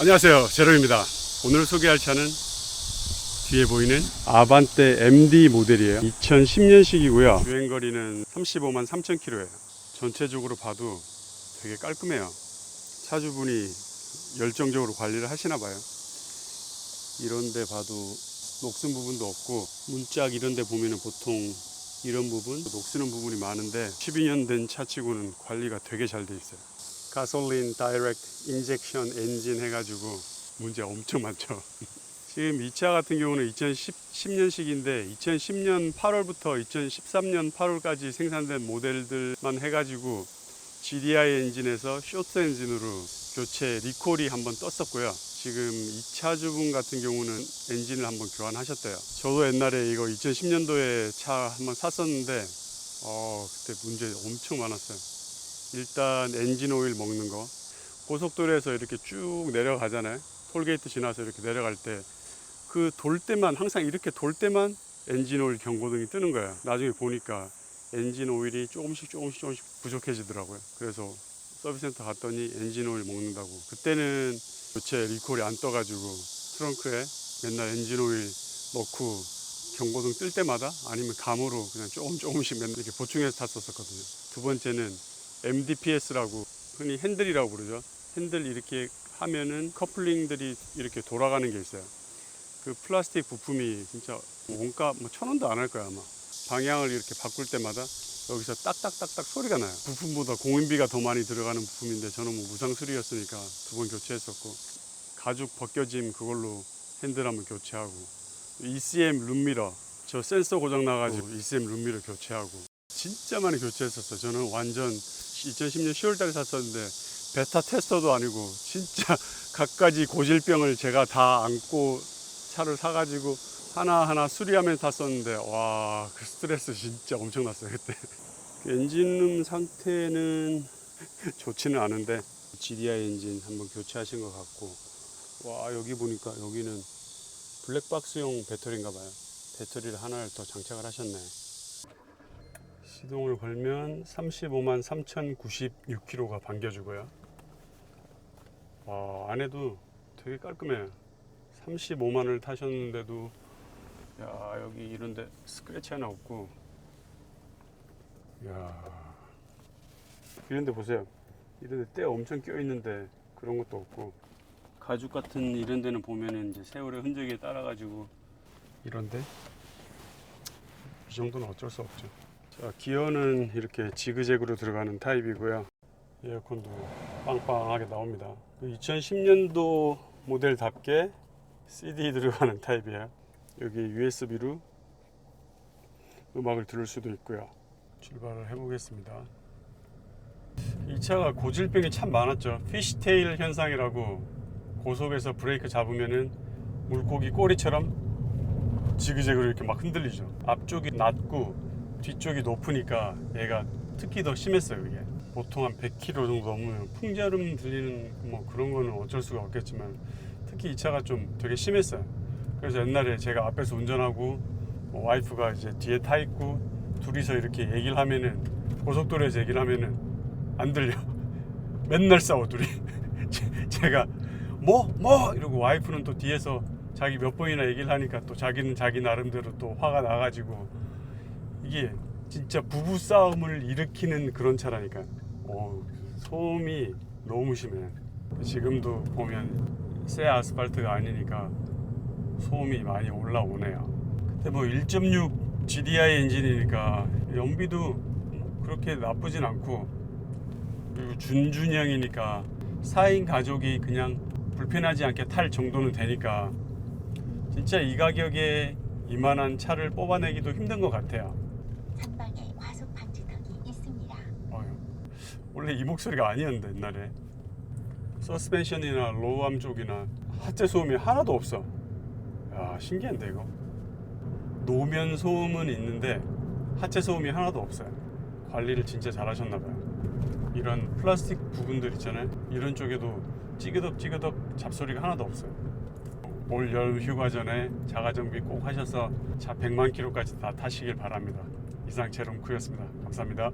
안녕하세요, 제로입니다. 오늘 소개할 차는 뒤에 보이는 아반떼 MD 모델이에요. 2010년식이고요 주행거리는 35만 3천 킬로예요. 전체적으로 봐도 되게 깔끔해요. 차주분이 열정적으로 관리를 하시나 봐요. 이런데 봐도 녹슨 부분도 없고, 문짝 이런데 보면은 보통 이런 부분 녹쓰는 부분이 많은데 12년 된 차치고는 관리가 되게 잘 돼 있어요. 가솔린 다이렉트 인젝션 엔진 해가지고 문제 엄청 많죠. 지금 이 차 같은 경우는 2010년식인데 2010년 8월부터 2013년 8월까지 생산된 모델들만 해가지고 GDI 엔진에서 쇼트 엔진으로 교체 리콜이 한번 떴었고요. 지금 이 차주분 같은 경우는 엔진을 한번 교환하셨대요. 저도 옛날에 이거 2010년도에 차 한번 샀었는데 그때 문제 엄청 많았어요. 일단 엔진 오일 먹는 거, 고속도로에서 이렇게 쭉 내려가잖아요. 톨게이트 지나서 이렇게 내려갈 때 그 돌 때만, 항상 이렇게 돌 때만 엔진 오일 경고등이 뜨는 거야. 나중에 보니까 엔진 오일이 조금씩 부족해지더라고요. 그래서 서비스센터 갔더니 엔진 오일 먹는다고. 그때는 교체 리콜이 안 떠가지고 트렁크에 맨날 엔진 오일 넣고 경고등 뜰 때마다, 아니면 감으로 그냥 조금씩 맨날 이렇게 보충해서 탔었거든요. 두 번째는 MDPS라고 흔히 핸들이라고 부르죠. 핸들 이렇게 하면은 커플링들이 이렇게 돌아가는 게 있어요. 그 플라스틱 부품이 진짜 원가 뭐 1,000원도 안 할 거야 아마. 방향을 이렇게 바꿀 때마다 여기서 딱딱딱딱 소리가 나요. 부품보다 공인비가 더 많이 들어가는 부품인데 저는 뭐 무상 수리였으니까 2번 교체했었고, 가죽 벗겨짐 그걸로 핸들 한번 교체하고, ECM 룸미러 저 센서 고장 나가지고 ECM 룸미러 교체하고 진짜 많이 교체했었어요. 저는 완전 2010년 10월달에 샀었는데 베타 테스터도 아니고 진짜 갖가지 고질병을 제가 다 안고 차를 사가지고 하나하나 수리하면서 탔었는데, 와, 그 스트레스 진짜 엄청났어요 그때. 엔진룸 상태는 좋지는 않은데 GDI 엔진 한번 교체하신 것 같고, 와, 여기 보니까 여기는 블랙박스용 배터리인가 봐요. 배터리를 하나를 더 장착을 하셨네. 시동을 걸면 35만 3,096km가 반겨주고요. 와, 안에도 되게 깔끔해요. 35만을 타셨는데도, 야, 여기 이런데 스크래치 하나 없고, 야, 이런데 보세요. 이런데 때 엄청 껴 있는데 그런 것도 없고, 가죽 같은 이런 데는 보면은 이제 세월의 흔적에 따라 가지고 이런데 이 정도는 어쩔 수 없죠. 자, 기어는 이렇게 지그재그로 들어가는 타입이고요. 에어컨도 빵빵하게 나옵니다. 2010년도 모델답게 CD 들어가는 타입이에요. 여기 USB로 음악을 들을 수도 있고요. 출발을 해보겠습니다. 이 차가 고질병이 참 많았죠. 피쉬테일 현상이라고, 고속에서 브레이크 잡으면은 물고기 꼬리처럼 지그재그로 이렇게 막 흔들리죠. 앞쪽이 낮고 뒤쪽이 높으니까 얘가 특히 더 심했어요. 이게 보통 한 100km 정도 넘으면 풍자름 들리는 뭐 그런 거는 어쩔 수가 없겠지만, 특히 이 차가 좀 되게 심했어요. 그래서 옛날에 제가 앞에서 운전하고 와이프가 이제 뒤에 타 있고 둘이서 이렇게 얘기를 하면은, 고속도로에서 얘기를 하면은 안 들려. 맨날 싸워 둘이. 제가 뭐 이러고, 와이프는 또 뒤에서 자기 몇 번이나 얘기를 하니까 또 자기는 자기 나름대로 또 화가 나가지고, 이게 진짜 부부 싸움을 일으키는 그런 차라니까. 소음이 너무 심해. 지금도 보면 새 아스팔트가 아니니까 소음이 많이 올라오네요. 근데 뭐 1.6 GDI 엔진이니까 연비도 그렇게 나쁘진 않고, 그리고 준준형이니까 4인 가족이 그냥 불편하지 않게 탈 정도는 되니까, 진짜 이 가격에 이만한 차를 뽑아내기도 힘든 것 같아요. 전방에 과속 방지턱이 있습니다. 원래 이 목소리가 아니었는데 옛날에. 서스펜션이나 로우암 쪽이나 하체 소음이 하나도 없어. 야, 신기한데 이거. 노면 소음은 있는데 하체 소음이 하나도 없어요. 관리를 진짜 잘하셨나봐요. 이런 플라스틱 부분들 있잖아요. 이런 쪽에도 찌그덕 잡소리가 하나도 없어요. 올 여름 휴가 전에 자가정비 꼭 하셔서 차 100만 킬로까지 다 타시길 바랍니다. 이상 제롬크였습니다. 감사합니다.